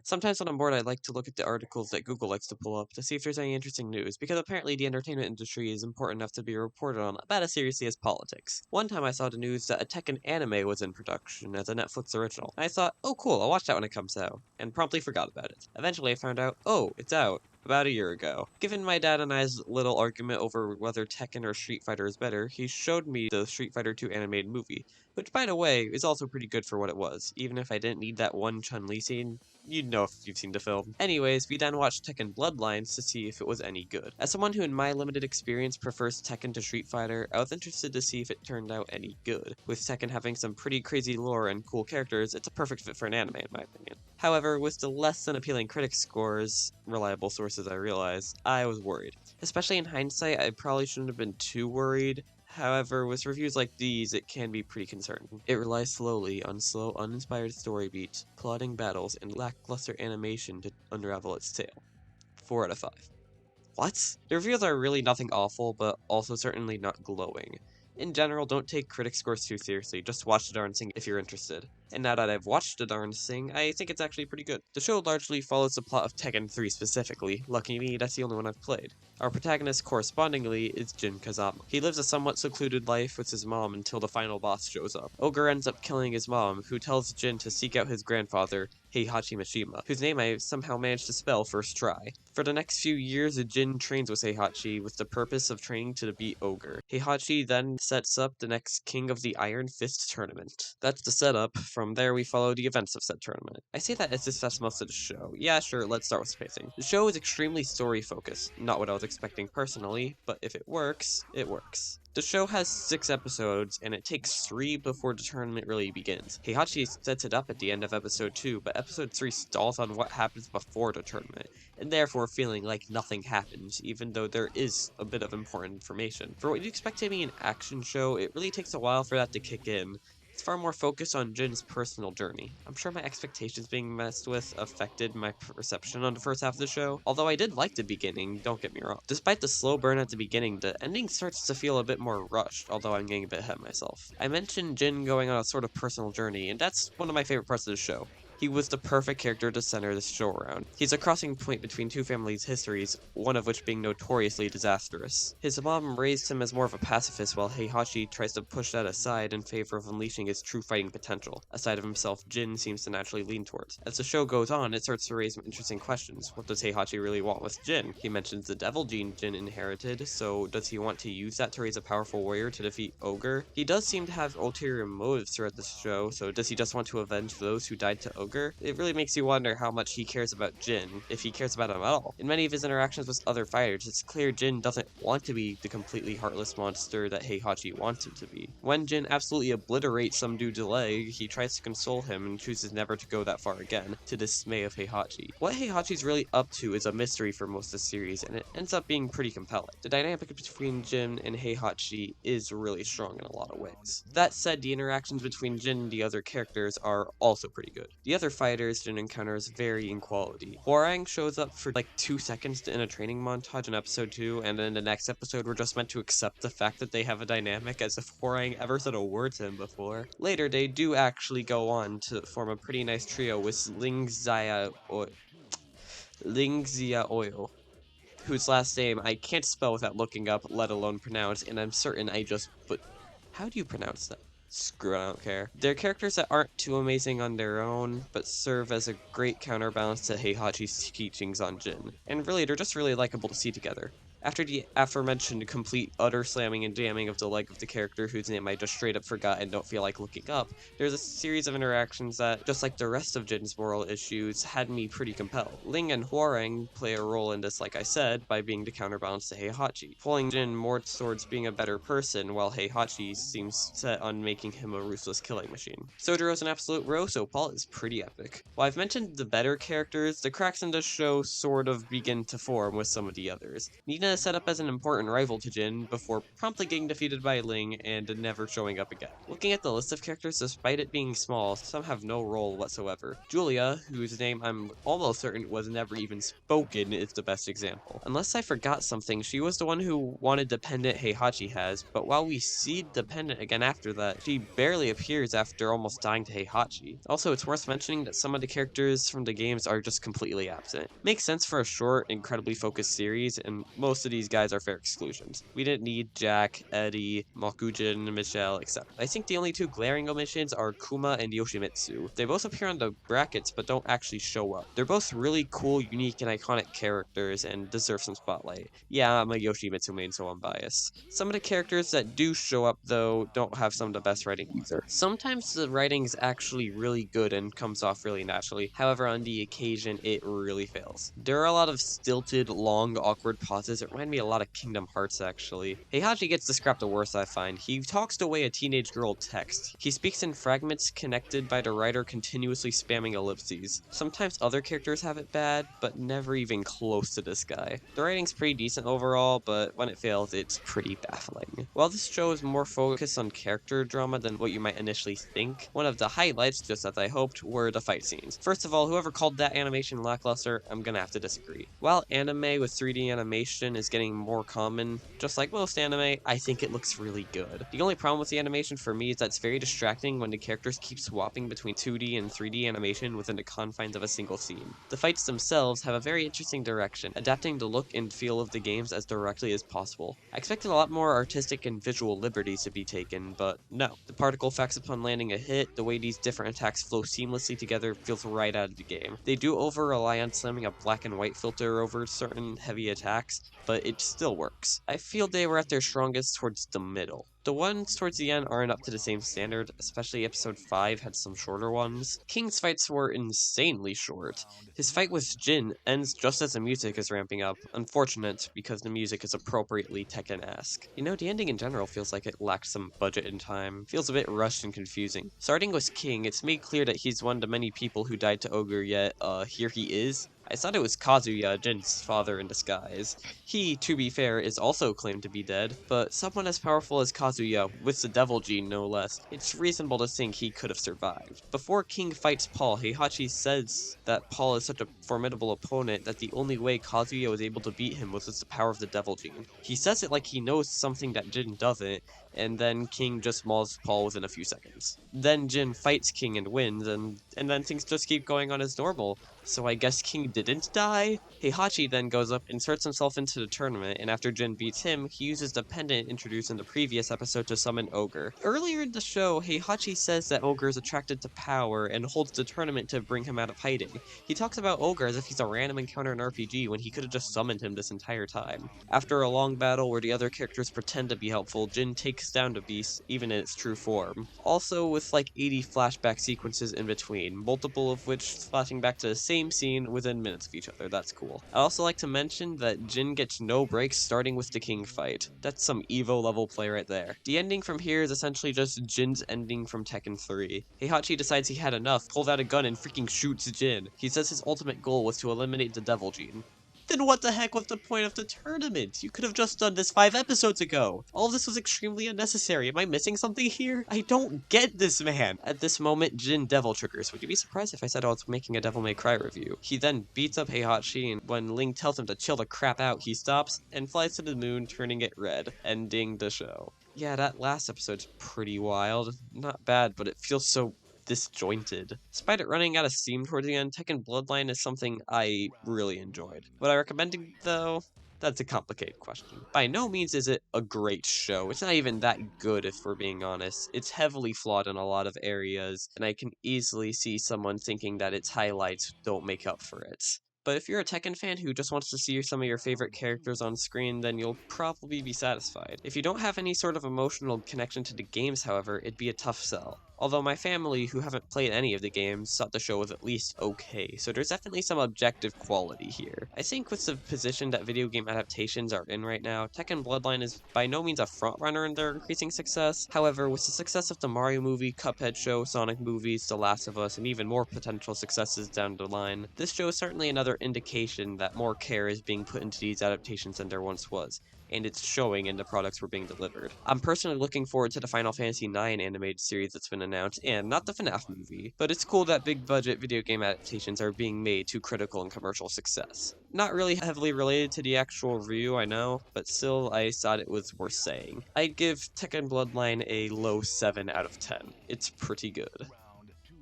Sometimes when I'm bored, I like to look at the articles that Google likes to pull up to see if there's any interesting news, because apparently the entertainment industry is important enough to be reported on about as seriously as politics. One time I saw the news that a Tekken anime was in production as a Netflix original. I thought, oh cool, I'll watch that when it comes out, and promptly forgot about it. Eventually I found out, oh, it's out. About a year ago. Given my dad and I's little argument over whether Tekken or Street Fighter is better, he showed me the Street Fighter 2 animated movie, which by the way, is also pretty good for what it was, even if I didn't need that one Chun-Li scene. You'd know if you've seen the film. Anyways, we then watched Tekken Bloodlines to see if it was any good. As someone who in my limited experience prefers Tekken to Street Fighter, I was interested to see if it turned out any good. With Tekken having some pretty crazy lore and cool characters, it's a perfect fit for an anime in my opinion. However, with the less than appealing critic scores, reliable sources I realized, I was worried. Especially in hindsight, I probably shouldn't have been too worried. However, with reviews like these, it can be pretty concerning. It relies slowly on slow, uninspired story beats, plodding battles, and lackluster animation to unravel its tale. 4 out of 5. What? The reviews are really nothing awful, but also certainly not glowing. In general, don't take critic scores too seriously, just watch the darn thing if you're interested. And now that I've watched the darn thing, I think it's actually pretty good. The show largely follows the plot of Tekken 3 specifically. Lucky me, that's the only one I've played. Our protagonist, correspondingly, is Jin Kazama. He lives a somewhat secluded life with his mom until the final boss shows up. Ogre ends up killing his mom, who tells Jin to seek out his grandfather, Heihachi Mishima, whose name I somehow managed to spell first try. For the next few years, Jin trains with Heihachi with the purpose of training to beat Ogre. Heihachi then sets up the next King of the Iron Fist tournament. That's the setup. From there, we follow the events of said tournament. I say that as if that's most of the show. Yeah, sure, let's start with spacing. The show is extremely story-focused. Not what I was expecting personally, but if it works, it works. The show has 6 episodes, and it takes 3 before the tournament really begins. Heihachi sets it up at the end of episode 2, but episode 3 stalls on what happens before the tournament, and therefore feeling like nothing happens, even though there is a bit of important information. For what you expect to be an action show, it really takes a while for that to kick in. It's far more focused on Jin's personal journey. I'm sure my expectations being messed with affected my perception on the first half of the show, although I did like the beginning, don't get me wrong. Despite the slow burn at the beginning, the ending starts to feel a bit more rushed, although I'm getting a bit ahead of myself. I mentioned Jin going on a sort of personal journey, and that's one of my favorite parts of the show. He was the perfect character to center this show around. He's a crossing point between two families' histories, one of which being notoriously disastrous. His mom raised him as more of a pacifist, while Heihachi tries to push that aside in favor of unleashing his true fighting potential, a side of himself Jin seems to naturally lean towards. As the show goes on, it starts to raise some interesting questions. What does Heihachi really want with Jin? He mentions the devil gene Jin inherited, so does he want to use that to raise a powerful warrior to defeat Ogre? He does seem to have ulterior motives throughout the show, so does he just want to avenge those who died to Ogre? It really makes you wonder how much he cares about Jin, if he cares about him at all. In many of his interactions with other fighters, it's clear Jin doesn't want to be the completely heartless monster that Heihachi wants him to be. When Jin absolutely obliterates some dude's leg, he tries to console him and chooses never to go that far again, to dismay of Heihachi. What Heihachi's really up to is a mystery for most of the series, and it ends up being pretty compelling. The dynamic between Jin and Heihachi is really strong in a lot of ways. That said, the interactions between Jin and the other characters are also pretty good. The other fighters Jin encounters vary in quality. Hwoarang shows up for like 2 seconds in a training montage in episode 2, and then in the next episode we're just meant to accept the fact that they have a dynamic as if Hwoarang ever said a word to him before. Later, they do actually go on to form a pretty nice trio with Lingzia Oil, whose last name I can't spell without looking up, let alone pronounce, and I'm certain but how do you pronounce that? Screw it, I don't care. They're characters that aren't too amazing on their own, but serve as a great counterbalance to Heihachi's teachings on Jin. And really, they're just really likable to see together. After the aforementioned complete utter slamming and jamming of the leg of the character whose name I just straight up forgot and don't feel like looking up, there's a series of interactions that, just like the rest of Jin's moral issues, had me pretty compelled. Ling and Hwoarang play a role in this, like I said, by being the counterbalance to Heihachi, pulling Jin more towards being a better person, while Heihachi seems set on making him a ruthless killing machine. Sojiro's an absolute row, so Paul is pretty epic. While I've mentioned the better characters, the cracks in this show sort of begin to form with some of the others. Nina is set up as an important rival to Jin before promptly getting defeated by Ling and never showing up again. Looking at the list of characters, despite it being small, some have no role whatsoever. Julia, whose name I'm almost certain was never even spoken, is the best example. Unless I forgot something, she was the one who wanted dependent Heihachi has, but while we see dependent again after that, she barely appears after almost dying to Heihachi. Also, it's worth mentioning that some of the characters from the games are just completely absent. Makes sense for a short, incredibly focused series, and most of these guys are fair exclusions. We didn't need Jack, Eddie, Mokujin, Michelle, etc. I think the only two glaring omissions are Kuma and Yoshimitsu. They both appear on the brackets but don't actually show up. They're both really cool, unique, and iconic characters and deserve some spotlight. Yeah, I'm a Yoshimitsu main, so I'm biased. Some of the characters that do show up, though, don't have some of the best writing either. Sometimes the writing is actually really good and comes off really naturally. However, on the occasion, it really fails. There are a lot of stilted, long, awkward pauses that remind me a lot of Kingdom Hearts, actually. Heihachi gets described the worst, I find. He talks the way a teenage girl texts. He speaks in fragments connected by the writer continuously spamming ellipses. Sometimes other characters have it bad, but never even close to this guy. The writing's pretty decent overall, but when it fails, it's pretty baffling. While this show is more focused on character drama than what you might initially think, one of the highlights, just as I hoped, were the fight scenes. First of all, whoever called that animation lackluster, I'm gonna have to disagree. While anime with 3D animation is getting more common, just like most anime, I think it looks really good. The only problem with the animation for me is that it's very distracting when the characters keep swapping between 2D and 3D animation within the confines of a single scene. The fights themselves have a very interesting direction, adapting the look and feel of the games as directly as possible. I expected a lot more artistic and visual liberties to be taken, but no. The particle effects upon landing a hit, the way these different attacks flow seamlessly together feels right out of the game. They do over-rely on slamming a black and white filter over certain heavy attacks, but it still works. I feel they were at their strongest towards the middle. The ones towards the end aren't up to the same standard, especially episode 5 had some shorter ones. King's fights were insanely short. His fight with Jin ends just as the music is ramping up. Unfortunate, because the music is appropriately Tekken-esque. You know, the ending in general feels like it lacked some budget and time. Feels a bit rushed and confusing. Starting with King, it's made clear that he's one of the many people who died to Ogre, yet, here he is. I thought it was Kazuya, Jin's father in disguise. He, to be fair, is also claimed to be dead, but someone as powerful as Kazuya, with the devil gene no less, it's reasonable to think he could have survived. Before King fights Paul, Heihachi says that Paul is such a formidable opponent that the only way Kazuya was able to beat him was with the power of the devil gene. He says it like he knows something that Jin doesn't, and then King just mauls Paul within a few seconds. Then Jin fights King and wins, and then things just keep going on as normal. So I guess King didn't die? Heihachi then goes up, inserts himself into the tournament, and after Jin beats him, he uses the pendant introduced in the previous episode to summon Ogre. Earlier in the show, Heihachi says that Ogre is attracted to power and holds the tournament to bring him out of hiding. He talks about Ogre as if he's a random encounter in RPG when he could have just summoned him this entire time. After a long battle where the other characters pretend to be helpful, Jin takes down the beast, even in its true form. Also with like 80 flashback sequences in between, multiple of which flashing back to the same scene within minutes of each other. That's cool. I'd also like to mention that Jin gets no breaks starting with the King fight. That's some Evo level play right there. The ending from here is essentially just Jin's ending from Tekken 3. Heihachi decides he had enough, pulls out a gun and freaking shoots Jin. He says his ultimate goal was to eliminate the devil gene. Then what the heck was the point of the tournament? You could have just done this 5 episodes ago. All of this was extremely unnecessary. Am I missing something here? I don't get this, man. At this moment, Jin devil triggers. Would you be surprised if I said I was making a Devil May Cry review? He then beats up Heihachi, and when Ling tells him to chill the crap out, he stops and flies to the moon, turning it red, ending the show. Yeah, that last episode's pretty wild. Not bad, but it feels so disjointed. Despite it running out of steam towards the end, Tekken Bloodline is something I really enjoyed. Would I recommend it, though? That's a complicated question. By no means is it a great show. It's not even that good, if we're being honest. It's heavily flawed in a lot of areas, and I can easily see someone thinking that its highlights don't make up for it. But if you're a Tekken fan who just wants to see some of your favorite characters on screen, then you'll probably be satisfied. If you don't have any sort of emotional connection to the games, however, it'd be a tough sell. Although my family, who haven't played any of the games, thought the show was at least okay, so there's definitely some objective quality here. I think with the position that video game adaptations are in right now, Tekken Bloodline is by no means a frontrunner in their increasing success. However, with the success of the Mario movie, Cuphead show, Sonic movies, The Last of Us, and even more potential successes down the line, this show is certainly another indication that more care is being put into these adaptations than there once was, and it's showing in the products we're being delivered. I'm personally looking forward to the Final Fantasy IX animated series that's been announced, and not the FNAF movie, but it's cool that big budget video game adaptations are being made to critical and commercial success. Not really heavily related to the actual review, I know, but still I thought it was worth saying. I'd give Tekken Bloodline a low 7 out of 10. It's pretty good.